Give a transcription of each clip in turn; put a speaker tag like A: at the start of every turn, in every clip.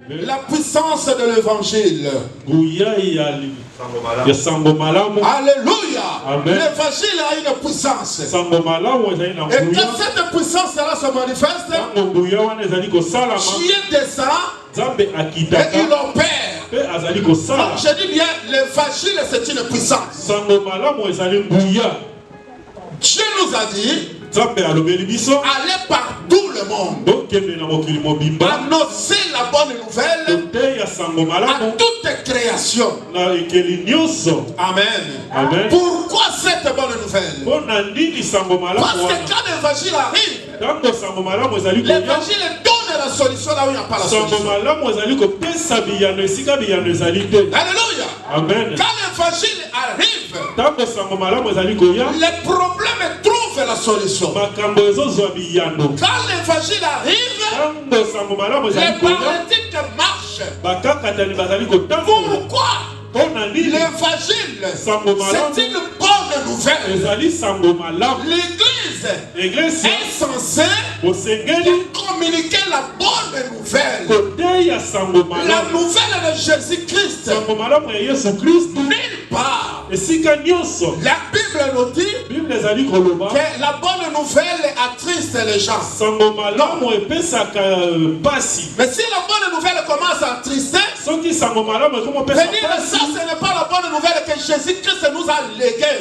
A: La puissance de l'évangile. Alléluia. L'évangile a une puissance. Et quand cette puissance-là se manifeste, Dieu descend et il opère. Donc je dis bien, l'évangile c'est une puissance. Dieu nous a dit allez par tout le monde, annoncer la bonne nouvelle à toute création. Amen. Pourquoi cette bonne nouvelle? Parce que quand l'évangile arrive, l'évangile donne la solution là où il n'y a pas la solution. Alléluia. Amen. Quand l'évangile arrive, les problèmes trouvent la solution. Quand l'évangile arrive, les paralytiques marchent. Pourquoi? L'évangile, c'est une bonne nouvelle. L'église est censée communiquer la bonne nouvelle. La nouvelle de Jésus-Christ. Nulle part. La Bible nous dit que la bonne nouvelle attriste les gens. Mais si la bonne nouvelle commence à attrister, venir ça, ce n'est pas la bonne nouvelle que Jésus-Christ nous a léguée.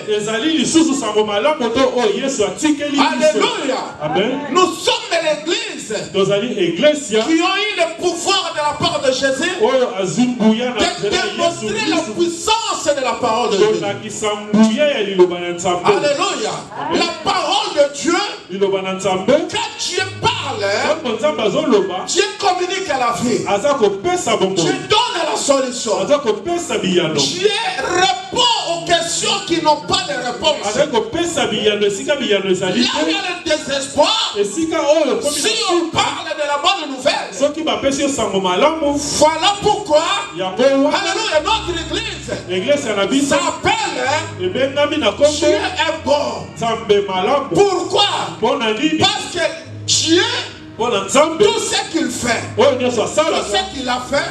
A: Alléluia. Amen. Nous sommes l'église qui ont eu le pouvoir de la part de Jésus de démontrer la puissance de la parole de Dieu. Alléluia. La parole de Dieu, quand Dieu parle, Dieu communique à la vie. Dieu donne la solution. Dieu répond aux questions qui n'ont pas de réponse. Là où il y a le désespoir, si on parle de la bonne nouvelle, voilà pourquoi, alléluia, notre église s'appelle Dieu est bon. Pourquoi? Parce que Dieu, tout ce qu'il fait, tout ce qu'il a fait,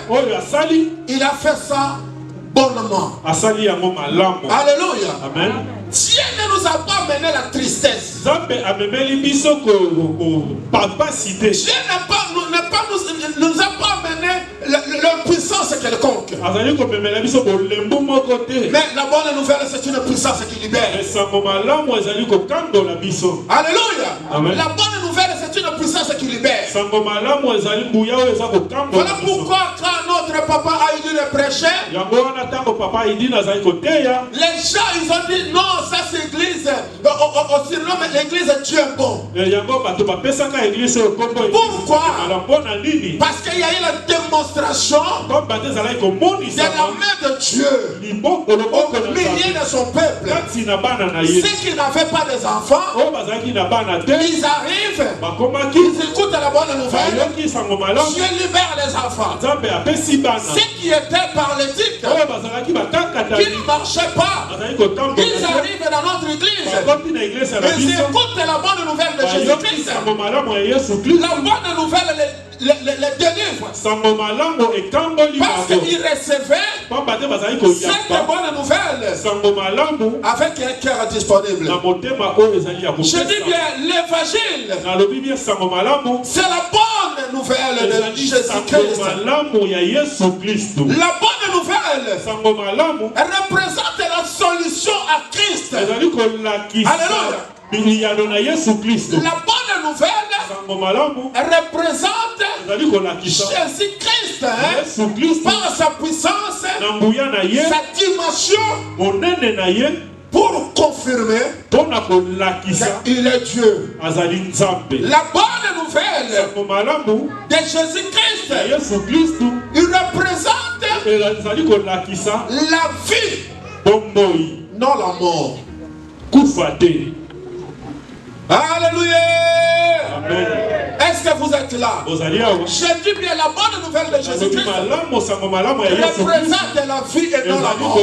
A: il a fait ça bonnement. Alléluia. Amen. Dieu ne nous a pas amené la tristesse. Dieu nous a pas amené l'impuissance quelconque. Mais la bonne nouvelle, c'est une puissance qui libère. Alléluia. Amen. La bonne nouvelle, c'est une puissance qui libère. Voilà pourquoi quand notre papa a eu le prêcher, les gens ils ont dit non, ça c'est l'église, on surnomme l'église Dieu bon. Pourquoi? Parce qu'il y a eu la démonstration de la main de Dieu au milieu de son peuple. Ceux qui n'avaient pas des enfants, ils arrivent, ils écoutent la bonne nouvelle. Dieu libère les enfants. Ceux qui étaient paralytiques, qui ne marchaient pas, ils arrivent dans notre église. Ils écoutent la bonne nouvelle de Jésus-Christ. La bonne nouvelle les délivre. Parce qu'ils recevaient cette bonne nouvelle avec un cœur disponible. Je dis bien, l'évangile, c'est la bonne nouvelle de Jésus-Christ. La bonne nouvelle, elle représente la solution à Christ. Alléluia. La bonne nouvelle, elle représente Jésus-Christ par sa puissance, sa dimension, pour confirmer qu'il est Dieu. La bonne nouvelle de Jésus-Christ, il représente la vie, non la mort. Alléluia. Amen. Est-ce que vous êtes là? Je dis bien, la bonne nouvelle de Jésus-Christ représente la vie et non la mort.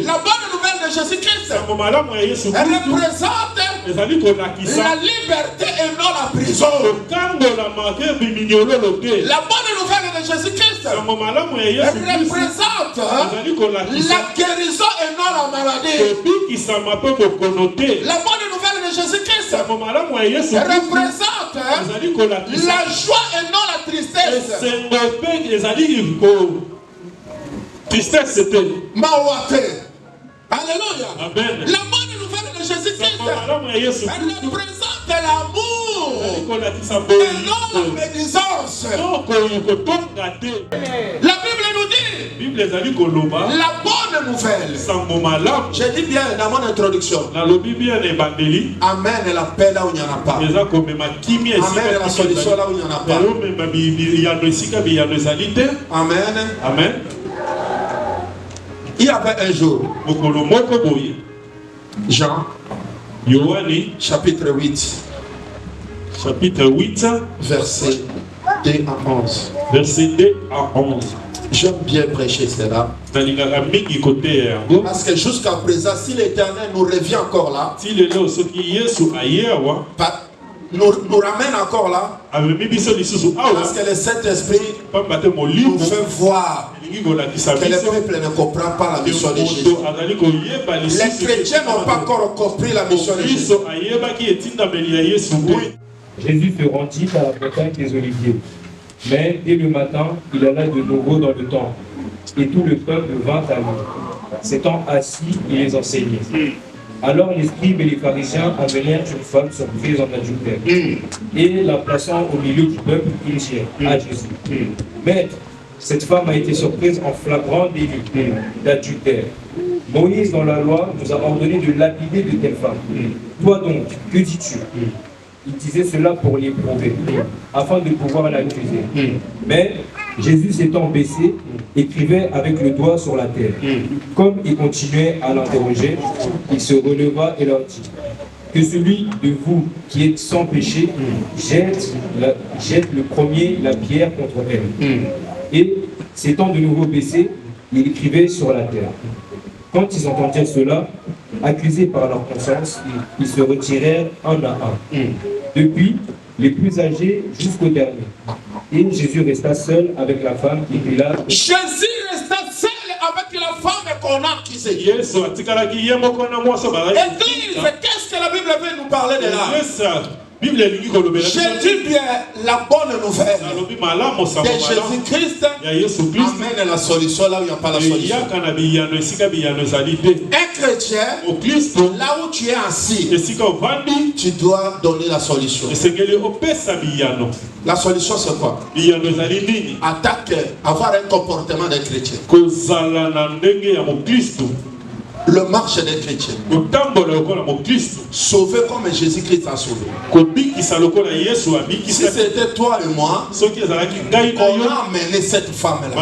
A: La bonne nouvelle de Jésus-Christ, elle représente la
B: liberté et non la prison. La bonne nouvelle de Jésus-Christ représente la guérison et non la maladie. La bonne nouvelle de Jésus-Christ représente la joie et non la tristesse.
A: Tristesse, c'était
B: Alléluia.
A: Amen.
B: La bonne nouvelle de Jésus-Christ représente l'amour et non la médisance. La Bible nous dit la bonne nouvelle. J'ai dit bien dans mon introduction. Amen est la paix là où il n'y en a pas. Amen est la solution là où il n'y en a pas. Amen.
A: Amen.
B: Il y avait un jour, Jean, chapitre 8, verset 2 à 11.
A: Verset 2 à 11.
B: J'aime bien prêcher cela. Parce que jusqu'à présent, si l'Éternel nous revient encore là, nous ramène encore là, parce que le Saint-Esprit nous fait voir que le peuple ne comprend pas la mission de Jésus. Les chrétiens n'ont pas encore compris la mission de Jésus.
C: Jésus se rendit à la montagne des Oliviers. Mais dès le matin, il alla de nouveau dans le temple. Et tout le peuple vint à lui. S'étant assis, il les enseignait. Alors les scribes et les pharisiens amenèrent une femme surprise en adultère. Et la plaçant au milieu du peuple, ils dirent à Jésus: Maître, cette femme a été surprise en flagrant délit d'adultère. Moïse, dans la loi, nous a ordonné de lapider de telles femmes. Toi donc, que dis-tu? Il disait cela pour l'éprouver, afin de pouvoir l'accuser. Mais Jésus s'étant baissé, écrivait avec le doigt sur la terre. Comme il continuait à l'interroger, il se releva et leur dit: Que celui de vous qui est sans péché jette le premier la pierre contre elle. Et s'étant de nouveau baissé, il écrivait sur la terre. Quand ils entendirent cela, accusés par leur conscience, ils se retirèrent un à un. Depuis les plus âgés jusqu'au dernier. Et Jésus resta seul avec la femme qui était là.
B: Jésus resta seul avec la femme qu'on a accusée. Église, qu'est-ce que la Bible veut nous parler de là? J'ai dit bien la bonne nouvelle de Jésus-Christ. Amène la solution là où il n'y a pas la solution. Un chrétien, là où tu es assis, tu dois donner la solution. La solution c'est quoi? Attaque, avoir un comportement de chrétien. Le marche des chrétiens. Sauvé comme Jésus-Christ a sauvé. Si c'était toi et moi, on a amené cette femme-là.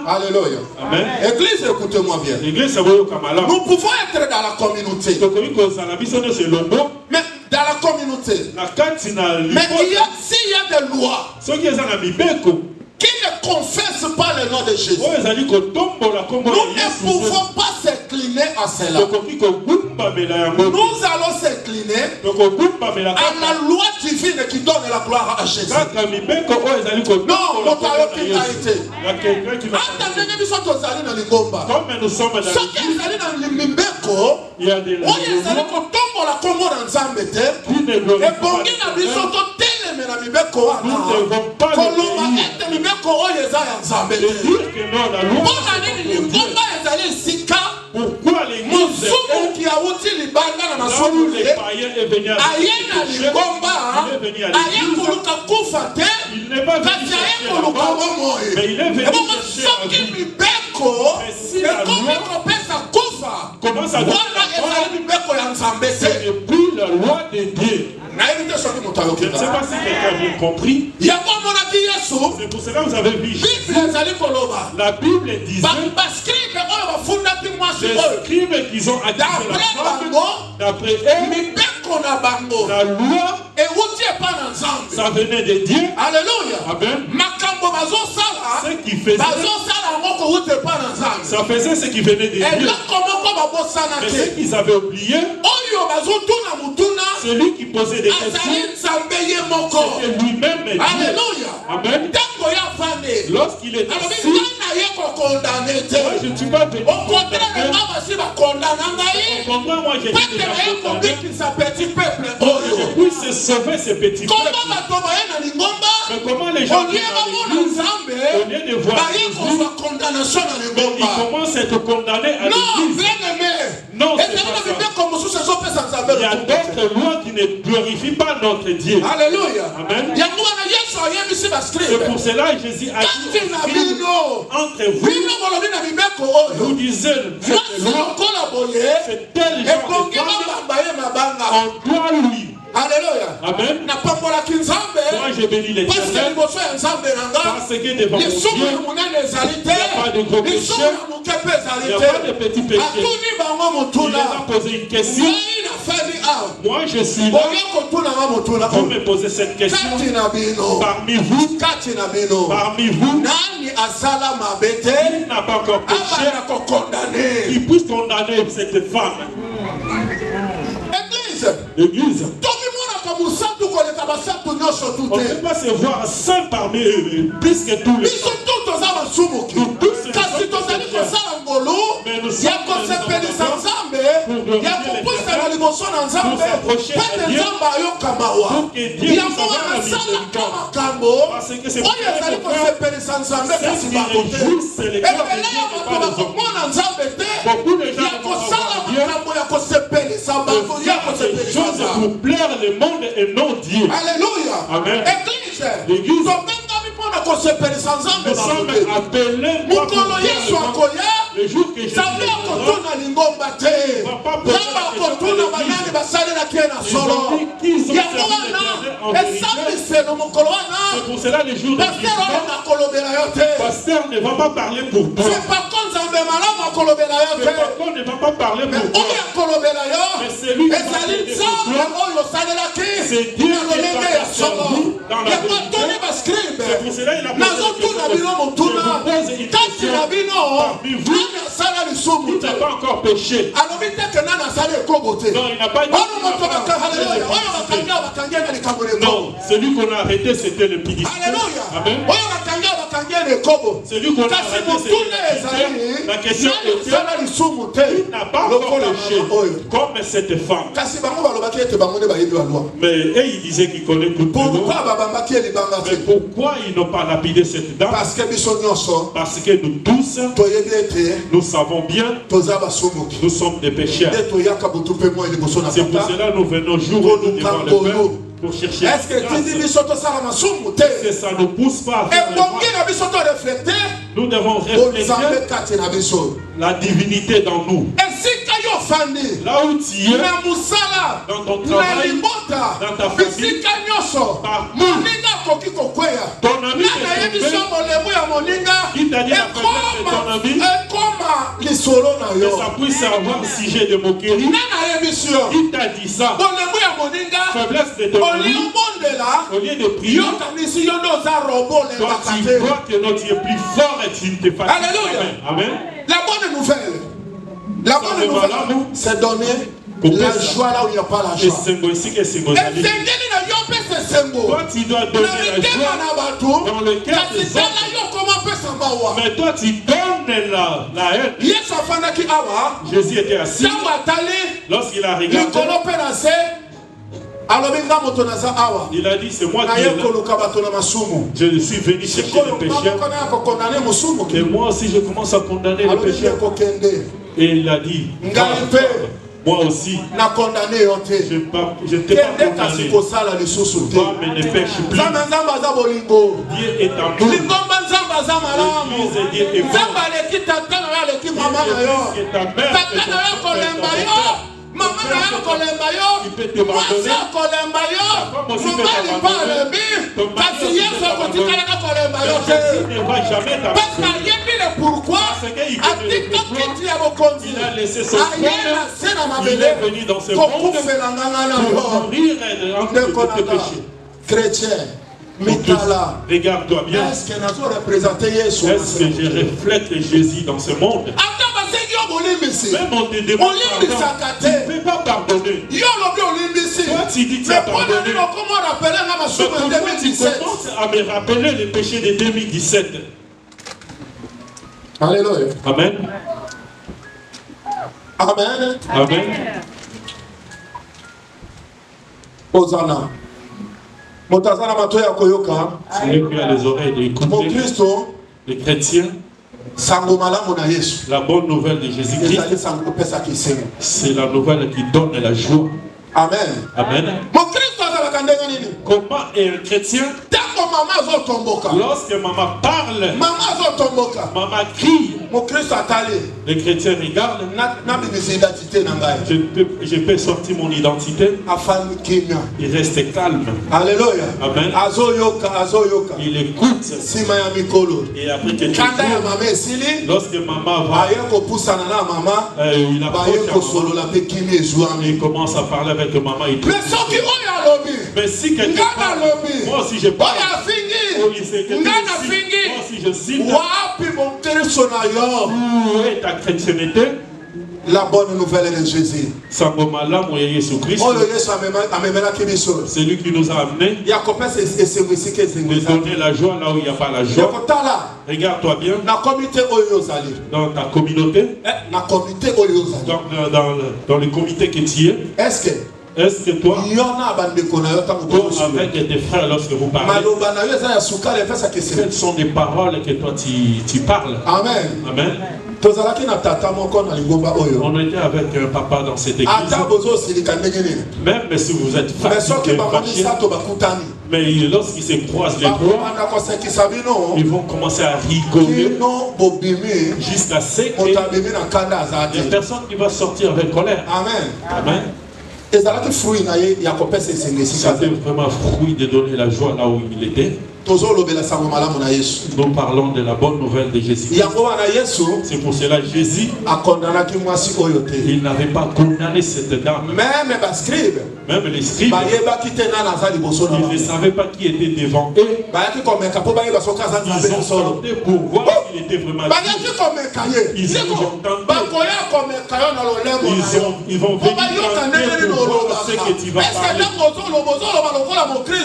B: Alléluia. Amen. Église, écoutez-moi bien. Nous pouvons être dans la communauté. Mais dans la communauté. Mais s'il y a des lois qui ne confessent pas le nom de Jésus, nous ne pouvons pas s'incliner à cela. Nous allons s'incliner à la loi divine qui donne la gloire à Jésus. Non, notre autorité. Attendez, nous sommes tous allés dans les Gomba. Ceux qui sont allés dans les Mimbeko, ils sont allés dans la Congo dans Zambete, et Bongi n'a pas mais la Mimbeko, pourquoi l'église qui a outil libanga na masomo il n'est pas la loi de Dieu. Je ne sais pas si quelqu'un a bien compris. C'est pour cela que vous avez vu. La Bible disait les scribes qu'ils ont accusé la femme, d'après eux, la loi, ça venait de Dieu. Alléluia.
A: Amen. Ce qui faisait, ça faisait ce qui venait de Dieu. Mais ce qu'ils avaient oublié, celui qui posait des questions, c'était lui-même Dieu.
B: Alléluia.
A: Amen. Lorsqu'il est assis, moi je ne suis pas venu. Au contraire, moi j'ai dit que je puisse sauver ce petit peuple. Mais comment les gens viennent dans l'église, au lieu de voir Jésus, ils commencent à être condamnés à l'église. Non, c'est pas ça. Il y a d'autres lois qui ne glorifient pas notre Dieu.
B: Alléluia.
A: Amen. C'est pour cela que Jésus a dit entre vous, vous disiez c'est tel genre de femme, on doit lui.
B: Alléluia.
A: Amen. Moi je bénis l'Éternel parce que devant mon Dieu, il n'y a pas de gros péché, il n'y a pas de petits péchés. Il les a posé une question. Moi je suis là pour me poser cette question. Parmi vous, qui n'a pas encore péché, qui puisse condamner cette femme. L'église. On ne peut pas se voir saint parmi eux, plus que tous les saints. Mais nous sommes parce que c'est beaucoup de gens pour plaire le monde et non Dieu.
B: Alléluia.
A: Amen.
B: L'église.
A: Nous sommes appelés le jour que Jésus viendra, c'est pour cela le jour de pasteur ne va pas parler pour toi. Le pasteur ne va pas parler pour toi. Mais c'est lui qui va parler pour toi. C'est Dieu qui va faire dans la vérité. C'est pour cela qu'il a posé une question parmi vous qui n'a pas encore péché. Non, il n'a pas dit. Non, celui qu'on a arrêté, c'était le pidisme. Amen. Celui qu'on a arrêté, c'était la question était, il n'a pas encore péché, comme cette femme. Mais ils disaient qu'ils connaissent tout le monde. Mais pourquoi ils n'ont pas lapidé cette dame? Parce que nous tous, nous savons bien, nous sommes des pécheurs. C'est pour cela que nous venons jour et nuit devant le Père pour chercher. Est-ce que ça ne nous pousse pas à faire nous devons refléter la divinité dans nous. Là où tu es, dans ton travail, dans ta famille, ton ami qui t'a dit la faiblesse de ton ami, que ça puisse avoir sujet de moquerie. Qui t'a dit ça? Faiblesse de ton ami, au lieu de prier, toi tu vois que notre Dieu est plus fort et tu te fatigues.
B: Alléluia.
A: Amen.
B: La bonne nouvelle, c'est donner la joie là où il n'y a pas la joie.
A: Toi tu dois donner la joie dans le cœur des autres. Mais toi tu donnes la haine. Jésus était assis. Lorsqu'il a regardé, il a dit c'est moi qui est là. Je suis venu chercher les pécheurs. Et moi aussi je commence à condamner les pécheurs. Et il a dit moi aussi je t'ai pas condamné. Va mais ne pêche plus. Dieu est amour. Dieu est bon. Dieu est ta mère. Maman n'a pas kolemba yo, mwasi kolemba yo, mobali pa lebi, kasi Yesu kotikala ka kolemba yo te. Parce qu'il y a pourquoi, à TikTok qui a bokonzi, ayela sena mabele, kokufe la ngana pour mourir chrétien. Regarde-toi bien. Est-ce que je reflète Jésus dans ce monde? Même on te demande pardon, tu ne peux pas pardonner. Toi, tu dis que tu as pardonné. Mais comment tu commences à me rappeler les péchés de 2017?
B: Alléluia.
A: Amen.
B: Amen.
A: Amen.
B: Hosanna.
A: Celui qui a les oreilles d'écouter, les chrétiens, la bonne nouvelle de Jésus-Christ, c'est la nouvelle qui donne la joie.
B: Amen.
A: Amen. Comment est un chrétien? Lorsque maman parle, maman crie, les chrétiens regardent. Je peux sortir mon identité. Il reste calme.
B: Alléluia.
A: Amen. Il écoute. Et après quelques jours, lorsque maman va, il approche, il commence à parler avec maman. Mais si quelqu'un parle, moi aussi je parle. Moi aussi je cite. Où est ta chrétienté?
B: La bonne nouvelle de Jésus.
A: C'est lui qui nous a amenés de donner la joie là où il n'y a pas la joie. Regarde-toi bien dans ta communauté, dans le comité que tu es. Est-ce que toi, avec tes frères, lorsque vous parlez, quelles sont des paroles que toi tu parles?
B: Amen.
A: Amen. On était avec un papa dans cette église. Même si vous êtes fatigué, mais lorsqu'ils se croisent les doigts, ils vont commencer à rigoler jusqu'à ce qu'il y ait une personne qui va sortir avec colère.
B: Amen.
A: Amen. C'était vraiment fruit de donner la joie là où il était. Nous parlons de la bonne nouvelle de Jésus. C'est pour cela que Jésus, il n'avait pas condamné cette dame. Même les scribes, ils ne savaient pas qui était devant eux. Ils ont tenté pour voir s'il était vraiment Dieu. Ils vont venir tenter pour voir ce que tu vas parler.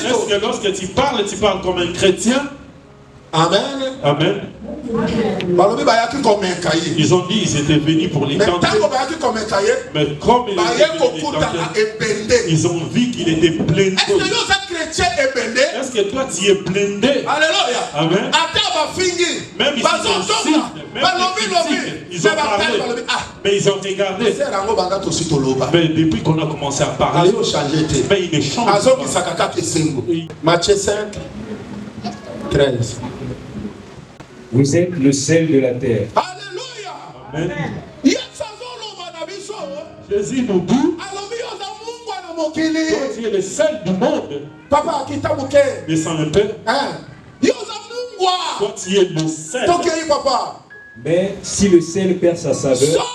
A: Est-ce que lorsque tu parles comme un chrétien?
B: Amen.
A: Amen. Ils ont dit qu'ils étaient venus pour les tenter. Mais comme ils ont vu qu'il était blindé. Est-ce que toi tu es blindé?
B: Alléluia.
A: Amen. Même ils ont parlé. Mais ils ont regardé. Mais depuis qu'on a commencé à parler, mais il ne change pas.
B: Matthieu 5, 13.
C: Vous êtes le sel de la terre.
B: Alléluia.
A: Amen. Jésus nous dit, toi tu es le sel du monde.
B: Papa,
A: Descends un peu. Toi tu es le sel.
C: Mais si le sel perd sa saveur,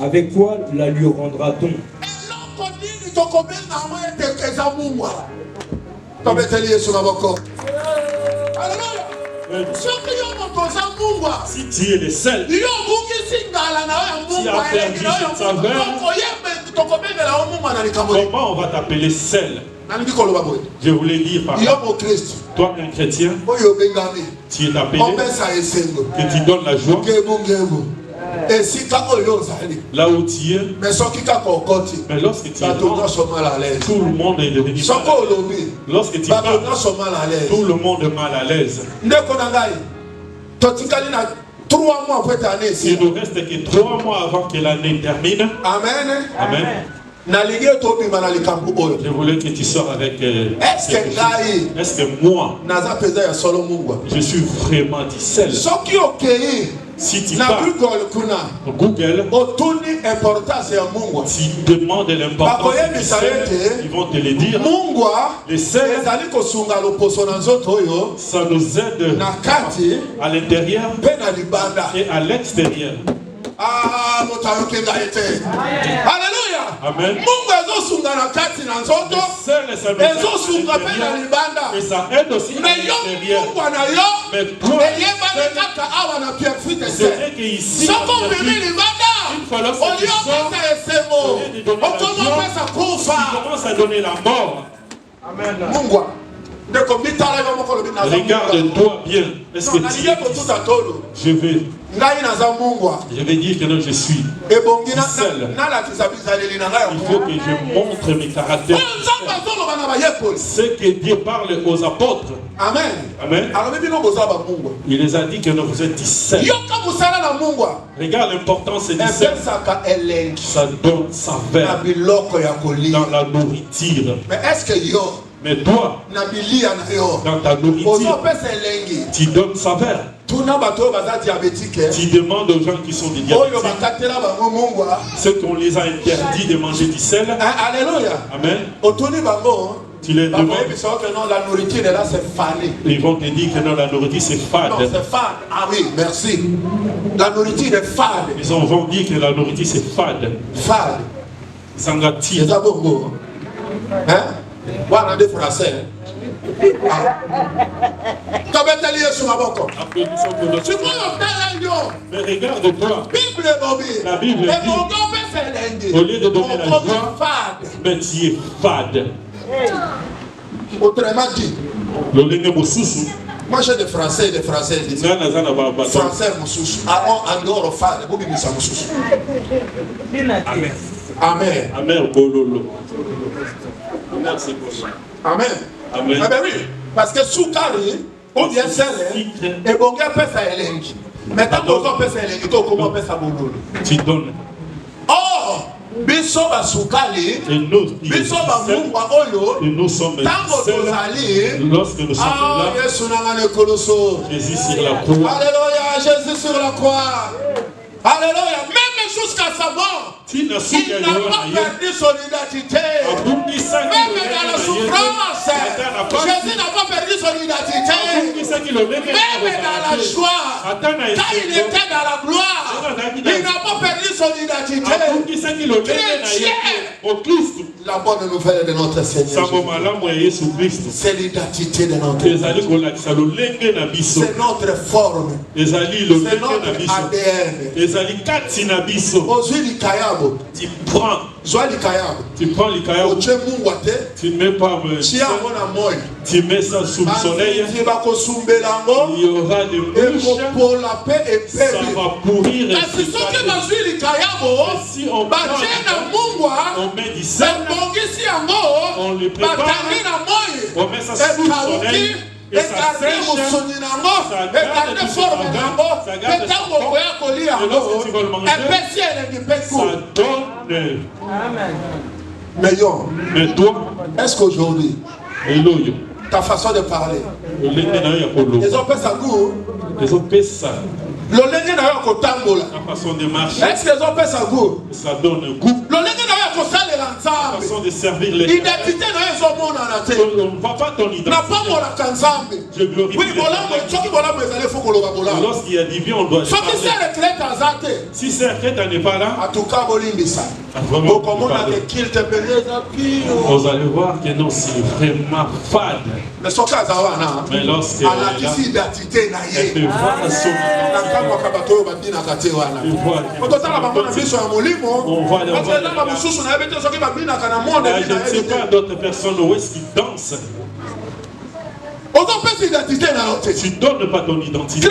C: avec quoi la lui rendra-t-on?
A: Si tu es le sel, tu as perdu cette saveur, comment on va t'appeler sel? Je voulais dire par là, toi un chrétien, tu es appelé que tu donnes la joie. Là où tu es, mais lorsque tu es, tout le monde est devenu mal à l'aise. Lorsque tu parles, tout le monde est mal à l'aise. Il ne reste que 3 mois avant que l'année termine.
B: Amen.
A: Amen. Je voulais que tu sors avec est-ce que moi je suis vraiment du sel? Si tu parles Google, tu demandes l'importance du sel, ils vont te le dire. Le sel, ça nous aide à l'intérieur et à l'extérieur.
B: Alléluia.
A: Amen.
B: Mungu ezosunga na kati na nzoto. Ezosunga pe na libanda.
A: Et ça aide aussi à l'extérieur. Mais toi, c'est que ici, une fois lorsque tu sors, tu commences à donner la mort.
B: Amen.
A: Regarde-toi bien. Est-ce que tu es je vais dire que non, je suis seul. Il faut que je montre mes caractères. Ce que Dieu parle aux apôtres.
B: Amen.
A: Amen. Il les a dit que non, vous êtes seuls. Regarde l'importance du seul. Ça donne sa verre dans la nourriture.
B: Mais est-ce que
A: mais toi, dans ta nourriture, tu donnes sa verre. Tu demandes aux gens qui sont des diabétiques, ceux qu'on les a interdits de manger du sel.
B: Alléluia.
A: Amen. Tu les demandes.
B: La nourriture là, c'est fade.
A: Ils vont te dire que non, la nourriture c'est fade.
B: Non, c'est fade. Ah oui, merci. La nourriture est fade.
A: Ils vont dire que la nourriture c'est fade.
B: Fade.
A: Sangati.
B: C'est ça beaucoup. Hein? Voilà des français. Mais
A: regarde-toi. La Bible dit, au lieu de donner la joie, mais tu es fade.
B: Autrement dit,
A: moi
B: j'ai des Français, Français Moussous. En dehors fade, vous bimisa Moussous. Amen. Amen.
A: Amen. Bololo.
B: Amen.
A: Amen.
B: Ah ben oui, parce que Soukari, ou bien celle, et bon gars peut faire elengi. Mais tant qu'on peut faire elengi, comment on peut faire bololo?
A: Tu donnes.
B: Or, biso ba Soukali, biso ba mungwa oyo, tango tozali,
A: lorsque nous sommes là, Jésus sur la croix.
B: Alléluia, Jésus sur la croix. Alléluia, même jusqu'à sa mort, il n'a pas perdu son identité. Même dans la souffrance, Jésus n'a pas perdu son identité. Même dans la joie, quand il était dans la gloire, il n'a pas perdu son identité. Chrétien, la bonne nouvelle de notre Seigneur, c'est l'identité de notre Dieu. C'est notre forme. C'est notre ADN.
A: Tu prends. Tu prends le kayabo. Tu ne mets pas. Tu mets ça sous le soleil. Il y aura des mouches. Ça va pourrir. Et si on prend, on met du sel, on le prépare, on met ça sous le soleil. Et ça sèche, ça garde forme, ça garde et lorsque tu vas le manger, ça donne.
B: Amen. Mais
A: toi,
B: est-ce qu'aujourd'hui, ta façon de parler, les ont fait ça goût?
A: Les ont fait ça.
B: La
A: façon de marcher,
B: est-ce qu'ils ont fait ça goût?
A: Ça donne un goût.
B: La
A: façon de servir les
B: identité,
A: on ne voit pas ton identité. Je glorifie lorsqu'il y a division, on doit le parler. Si c'est retraite, n'est pas là, vous allez voir que non, c'est vraiment fade.
B: Mais
A: lorsqu'elle est là, elle peut voir son je ne sais pas d'autres personnes où est-ce qu'ils dansent. Tu ne donnes pas ton identité.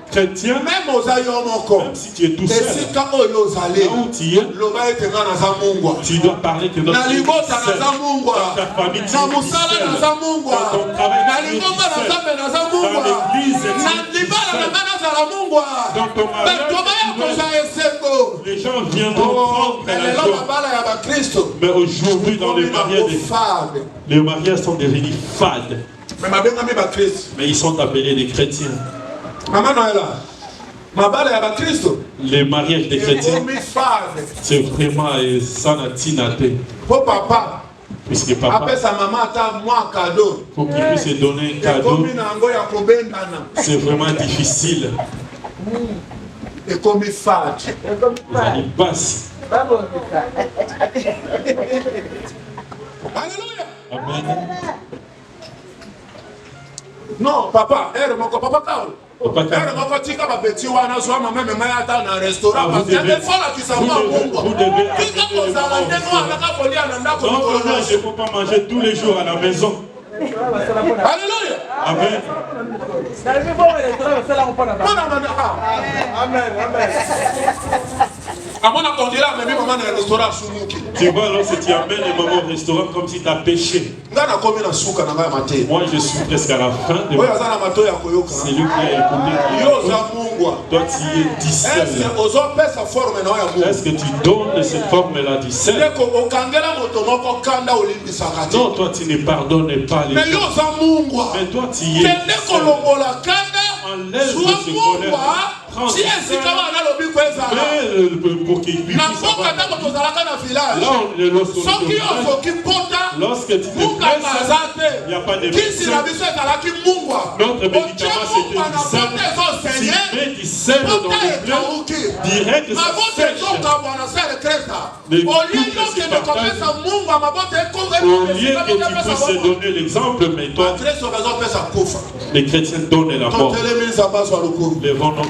A: Chrétien,
B: même
A: si tu es tout seul, là où tu es, tu dois parler que notre Dieu est seul. Dans ta famille, tu es seul. Dans ton travail, tu es seul. Dans l'église, tu es seul. Dans ton mariage, les gens viendront prendre la joie. Mais aujourd'hui, dans les mariages sont devenus fades. Mais ils sont appelés des chrétiens. Les mariages des chrétiens, c'est vraiment ça n'a tinaté. Puisque papa, pour qu'il puisse donner un cadeau, c'est vraiment difficile.
B: Et comme il fait.
A: Il passe.
B: Alléluia.
A: Amen.
B: Non, papa, papa Carl.
A: Papa Carl. Je ne peux pas manger tous les jours à la maison.
B: Alléluia.
A: Amen. Tu vois, lorsque tu amènes les mamans au restaurant comme si tu as péché. Moi, je suis presque à la fin de moi. C'est lui qui a écouté. Toi, tu es dissel. Est-ce que tu donnes cette forme-là du sel? Non, toi, tu ne pardonnes pas les gens. Mais toi, tu y es. Enlève ce colère. Prends ce sel. Pour qu'il puisse savoir. Lorsque tu te blesses, il n'y a pas de médecin. Notre médicament, c'était du sel. Si tu mets du sel dans le bleu, direct, ça sèche. Au lieu que tu puisses donner l'exemple, mais toi, les chrétiens donnent la mort. Levons notre